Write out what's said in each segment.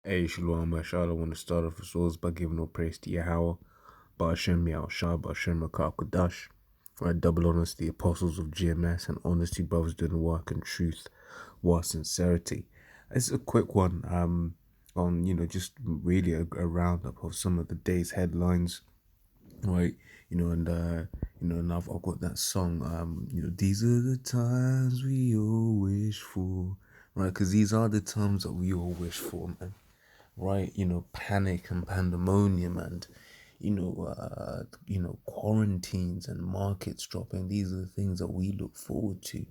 Hey, Shalom, Mashal. I want to start off as always by giving all praise to Yahweh, Ba'ashem Yahushua, Ba'ashem Rakah Kodash. For double honors to the apostles of GMS and honesty brothers doing the work and truth, war, sincerity. It's a quick one, on, just really a roundup of some of the day's headlines, right? And I've got that song, these are the times we all wish for, right? Because these are the times that we all wish for, man, right? Panic and pandemonium and, quarantines and markets dropping. These are the things that we look forward to,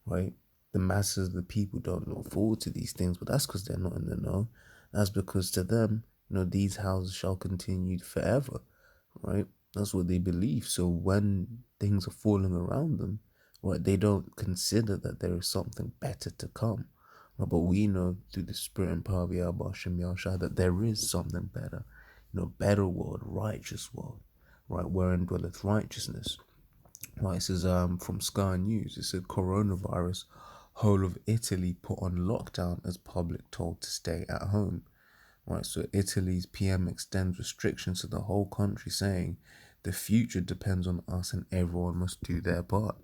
right? The masses of the people don't look forward to these things, but that's because they're not in the know. That's because to them, these houses shall continue forever, right? That's what they believe. So when things are falling around them, right, they don't consider that there is something better to come. Right? But we know through the spirit and power of Yahweh Shem Yahushua that there is something better, better world, righteous world, right, wherein dwelleth righteousness. Right, this is from Sky News. It said coronavirus, whole of Italy put on lockdown as public told to stay at home. Right, so Italy's PM extends restrictions to the whole country, saying the future depends on us and everyone must do their part.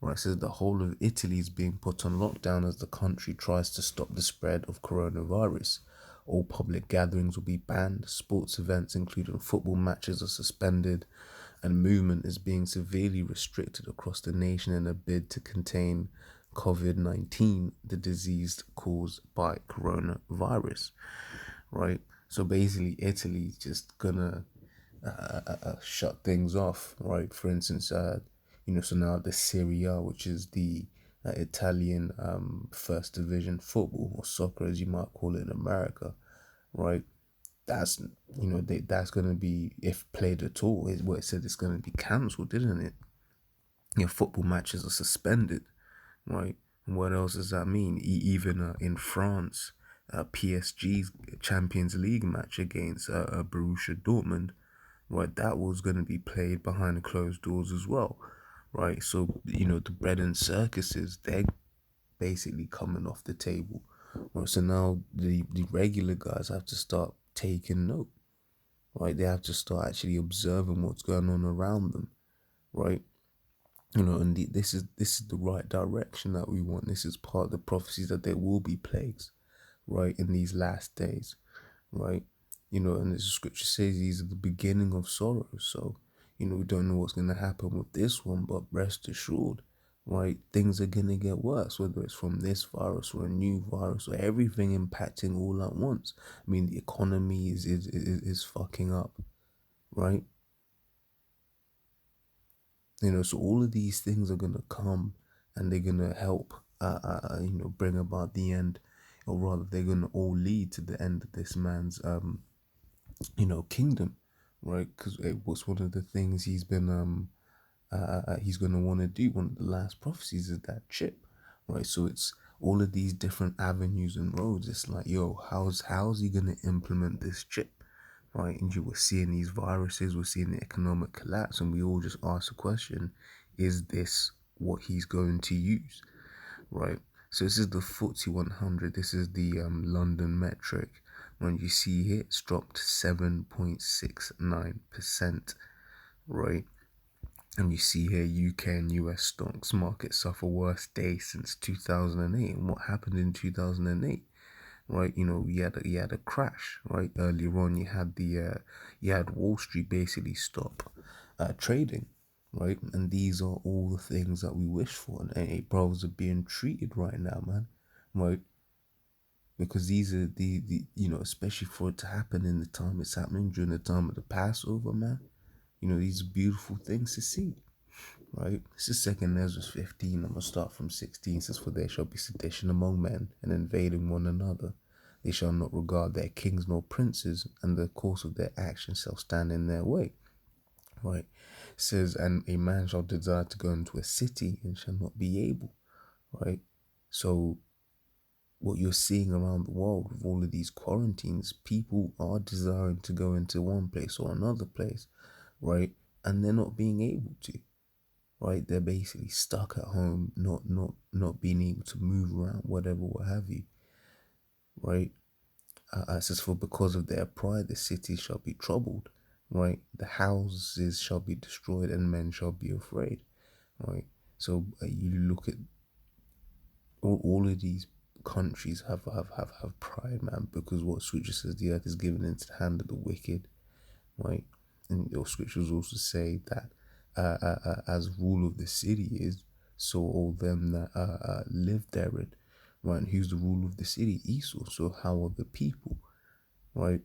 Right, it says the whole of Italy is being put on lockdown as the country tries to stop the spread of coronavirus. All public gatherings will be banned, sports events, including football matches, are suspended, and movement is being severely restricted across the nation in a bid to contain COVID-19, the disease caused by coronavirus, right? So basically, Italy's just gonna shut things off, right? For instance, so now the Serie A, which is the Italian first division football or soccer, as you might call it in America, right? That's that's gonna be, if played at all, is what it said it's gonna be cancelled, didn't it? Football matches are suspended, right? And what else does that mean? Even in France, PSG's Champions League match against Borussia Dortmund, right? That was going to be played behind closed doors as well, right? So the bread and circuses, they're basically coming off the table, right? So now the regular guys have to start taking note, right? They have to start actually observing what's going on around them, right? And this is the right direction that we want. This is part of the prophecies that there will be plagues, right, in these last days, right? And the scripture says these are the beginning of sorrows. So, we don't know what's going to happen with this one, but rest assured, right, things are going to get worse, whether it's from this virus or a new virus or everything impacting all at once. I mean, the economy is fucking up, right? So all of these things are gonna come, and they're gonna help, bring about the end, or rather, they're gonna all lead to the end of this man's, kingdom, right? Because it was one of the things he's gonna want to do. One of the last prophecies is that chip, right? So it's all of these different avenues and roads. It's like, yo, how's he gonna implement this chip? Right, and you were seeing these viruses, we're seeing the economic collapse, and we all just ask the question, is this what he's going to use, right? So this is the FTSE 100, this is the London metric. When you see here, it's dropped 7.69%, right? And you see here, UK and US stocks market suffer worst day since 2008. And what happened in 2008? Right, you had a crash, right? Earlier on, you had Wall Street basically stop trading, right? And these are all the things that we wish for, and AA brothers are being treated right now, man, right? Because these are especially for it to happen in the time it's happening, during the time of the Passover, man. These are beautiful things to see, right? This is second Ezra 15. I'm gonna start from 16. Says, for there shall be sedition among men, and invading one another. They shall not regard their kings nor princes, and the course of their actions shall stand in their way. Right? It says, and a man shall desire to go into a city and shall not be able. Right? So what you're seeing around the world with all of these quarantines, people are desiring to go into one place or another place, right? And they're not being able to, right? They're basically stuck at home, not being able to move around, whatever, what have you, right? It says, for because of their pride, the city shall be troubled, right? The houses shall be destroyed, and men shall be afraid, right? So you look at all of these countries have pride, man, because what scripture says, the earth is given into the hand of the wicked, right? And your scriptures also say that as rule of the city is, so all them that live therein, right? And who's the rule of the city? Esau. So how are the people, right?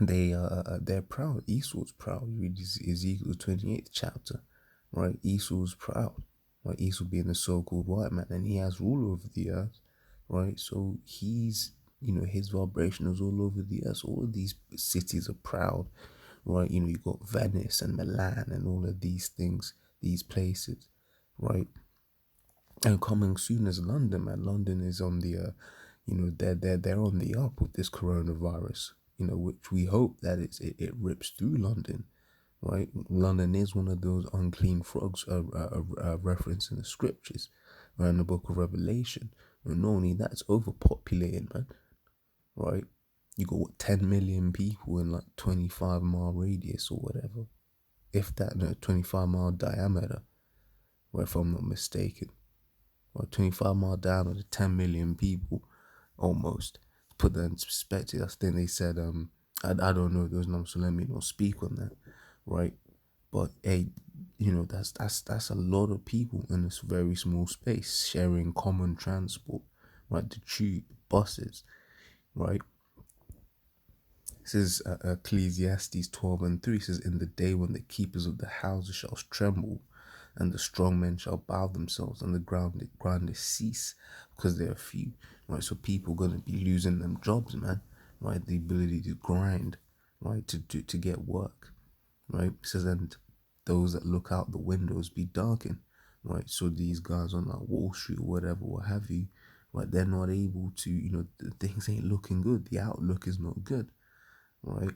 They're proud. Esau's proud. You read Ezekiel 28th chapter, right? Esau's proud, right? Esau being a so-called white man, and he has rule over the earth, right? So he's, his vibration is all over the earth. So all of these cities are proud, right? You got Venice and Milan and all of these things, these places, right? And coming soon is London, man. London is on the, they're on the up with this coronavirus, which we hope that it rips through London, right? London is one of those unclean frogs, referenced in the scriptures, right, in the book of Revelation. And not only that, it's overpopulated, man, right? You got what, 10 million people in like 25-mile radius or whatever, if that, no, 25-mile diameter, right, if I'm not mistaken. Or 25-mile diameter, 10 million people almost. Put that into perspective, I think they said, I don't know those numbers, so let me not speak on that, right? But hey, that's a lot of people in this very small space sharing common transport, right? The tube, buses, right? This is Ecclesiastes 12:3 says, in the day when the keepers of the houses shall tremble, and the strong men shall bow themselves, and the grinders cease, because they are few. Right, so people gonna be losing them jobs, man. Right, the ability to grind, right, to get work. Right, it says, and those that look out the windows be darkened. Right, so these guys on like Wall Street or whatever, what have you, right, they're not able to, things ain't looking good. The outlook is not good, right?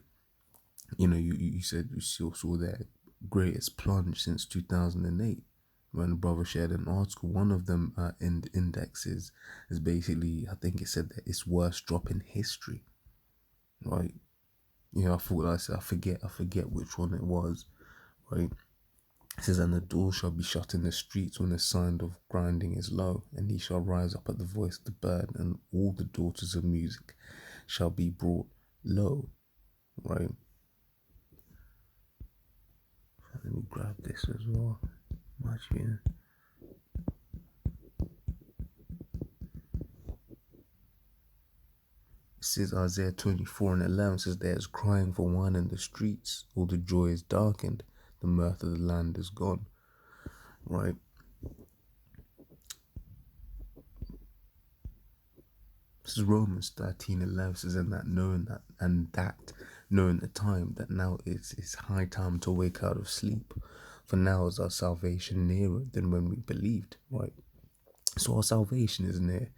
You said you saw their greatest plunge since 2008 when the brother shared an article. One of them in indexes is basically, I think it said that it's worst drop in history, right? I thought I said I forget which one it was, right? It says, and the door shall be shut in the streets when the sound of grinding is low, and he shall rise up at the voice of the bird, and all the daughters of music shall be brought low, right? Let me grab this as well. Much, yeah. It says Isaiah 24:11 says, there's crying for wine in the streets, all the joy is darkened, the mirth of the land is gone. Right? This is Romans 13:11 says, and that knowing the time that now it's high time to wake out of sleep. For now is our salvation nearer than when we believed, right? So our salvation is near.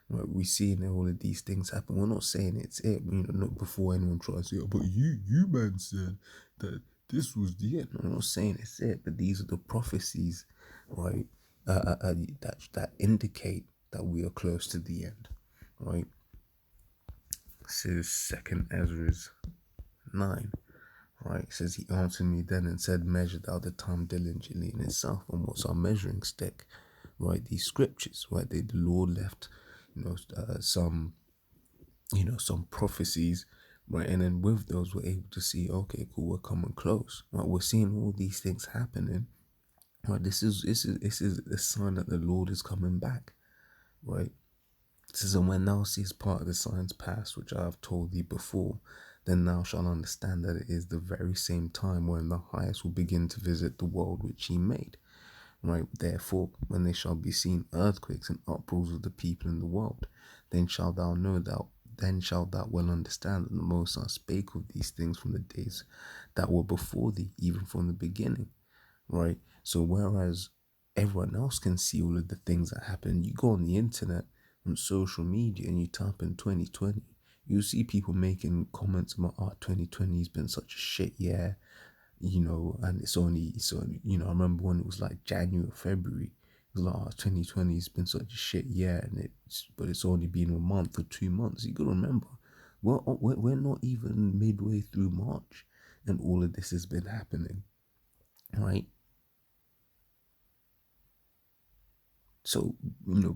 Right, we're seeing all of these things happen. We're not saying it's it. Not before anyone tries to say, oh, but you man said that this was the end. I'm not saying it's it, but these are the prophecies, right? That indicate that we are close to the end, right? This is Second Ezra's 9. Right, it says, he answered me then and said, measure thou the time diligently in itself. And what's our measuring stick? Right, these scriptures, right? The Lord left, some prophecies, right? And then with those, we're able to see, okay, cool, we're coming close, right? We're seeing all these things happening, right? This is a sign that the Lord is coming back, right? It says, and when thou seest part of the signs past, which I have told thee before, then thou shalt understand that it is the very same time when the highest will begin to visit the world which he made. Right, therefore, when there shall be seen earthquakes and uproars of the people in the world, then shalt thou well understand that the Most High spake of these things from the days that were before thee, even from the beginning. Right? So whereas everyone else can see all of the things that happen, you go on the internet, on social media, and you type in 2020, you see people making comments about, 2020 has been such a shit year, and it's only, I remember when it was like January or February, it was like, 2020 has been such a shit year, but it's only been a month or 2 months. You gotta remember, we're not even midway through March, and all of this has been happening, right? So,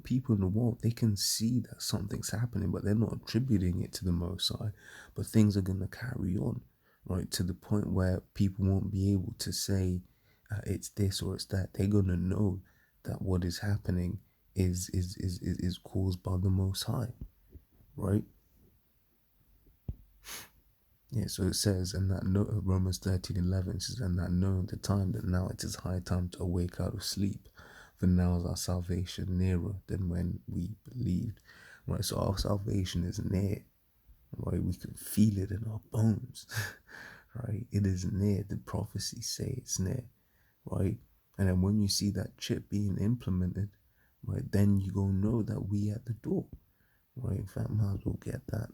people in the world, they can see that something's happening, but they're not attributing it to the Most High. But things are going to carry on, right? To the point where people won't be able to say it's this or it's that. They're going to know that what is happening is caused by the Most High, right? Yeah, so it says, and that no, Romans 13:11 says, and that knowing the time that now it is high time to awake out of sleep, for now is our salvation nearer than when we believed. Right, so our salvation is near, right? We can feel it in our bones, right? It is near. The prophecies say it's near, right? And then when you see that chip being implemented, right, then you go know that we at the door, right? In fact, might as well get that.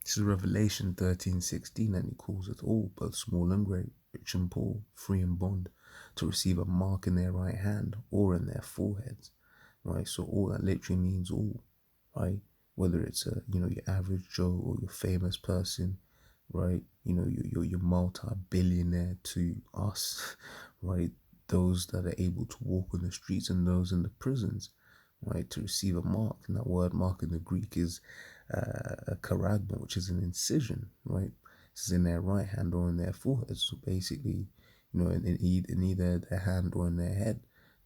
This is Revelation 13:16, and he calls us all, both small and great, rich and poor, free and bond, to receive a mark in their right hand or in their foreheads. Right? So all that literally means all, right? Whether it's your average Joe or your famous person, right? Your multi-billionaire to us, right? Those that are able to walk on the streets and those in the prisons, right? To receive a mark. And that word mark in the Greek is a charagma, which is an incision, right? This is in their right hand or in their forehead. So basically, in either their hand or in their head,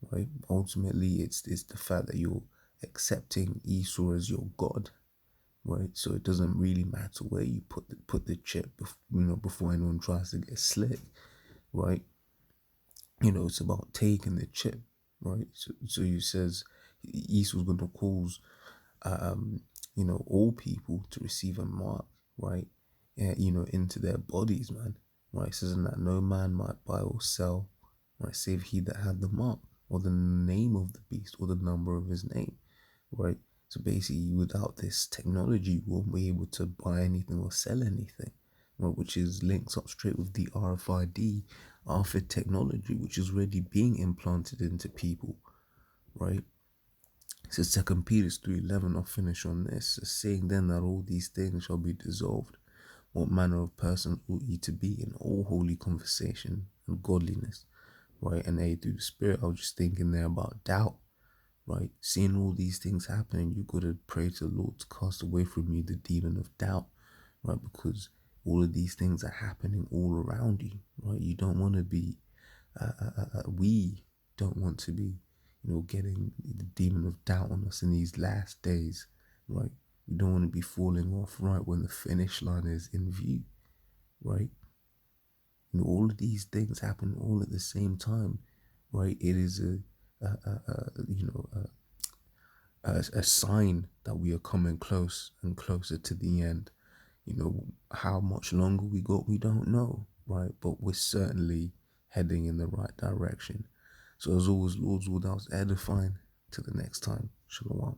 right? Ultimately, it's the fact that you're accepting Esau as your God, right? So it doesn't really matter where you put the chip, before anyone tries to get slick, right? It's about taking the chip, right? So he says Esau's going to cause, all people to receive a mark, right? Into their bodies, man, right? It says, and that no man might buy or sell, right, save he that had the mark, or the name of the beast, or the number of his name, right? So basically, without this technology, you won't be able to buy anything or sell anything, right? Which is links up straight with the RFID, RFID technology, which is already being implanted into people, right? It says 2 Peter 3:11, I'll finish on this, saying then that all these things shall be dissolved. What manner of persons ought ye to be in all holy conversation and godliness, right? And through the Spirit, I was just thinking there about doubt, right? Seeing all these things happening, you got to pray to the Lord to cast away from you the demon of doubt, right? Because all of these things are happening all around you, right? You don't want to be, we don't want to be, getting the demon of doubt on us in these last days, right? We don't want to be falling off right when the finish line is in view, right? All of these things happen all at the same time, right? It is a sign that we are coming close and closer to the end. How much longer we got, we don't know, right? But we're certainly heading in the right direction. So as always, Lord's Will, that was edifying. Till the next time, Shalom.